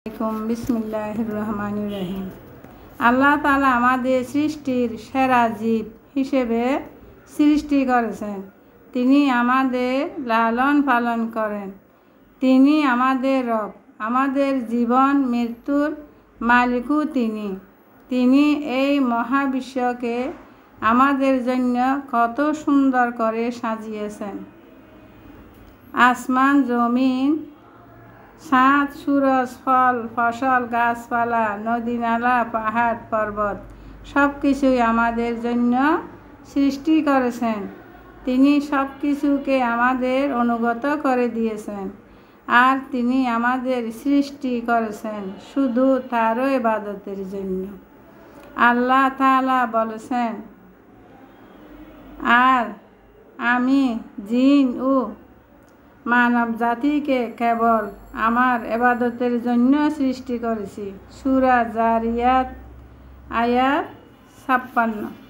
বিসমিল্লাহির রহমানির রহিম। আল্লাহ তাআলা আমাদের সৃষ্টির সেরা জীব হিসেবে সৃষ্টি করেছেন। তিনি আমাদের লালন পালন করেন। তিনি আমাদের রব। আমাদের জীবন মৃত্যুর মালিকও তিনি এই মহাবিশ্বকে আমাদের জন্য কত সুন্দর করে সাজিয়েছেন। আসমান, জমিন, চাঁদ, সূরজ, ফল, ফসল, গাছপালা, নদী, নালা, পাহাড়, পর্বত সব কিছুই আমাদের জন্য সৃষ্টি করেছেন। তিনি সব কিছুকে আমাদের অনুগত করে দিয়েছেন। আর তিনি আমাদের সৃষ্টি করেছেন শুধু তারও ইবাদতের জন্য। আল্লাহ তাআলা বলেছেন, আর আমি জিন ও মানব জাতিকে কেবল আমার ইবাদতের জন্য সৃষ্টি করেছি। সূরা জারিয়াত আয়াত 56।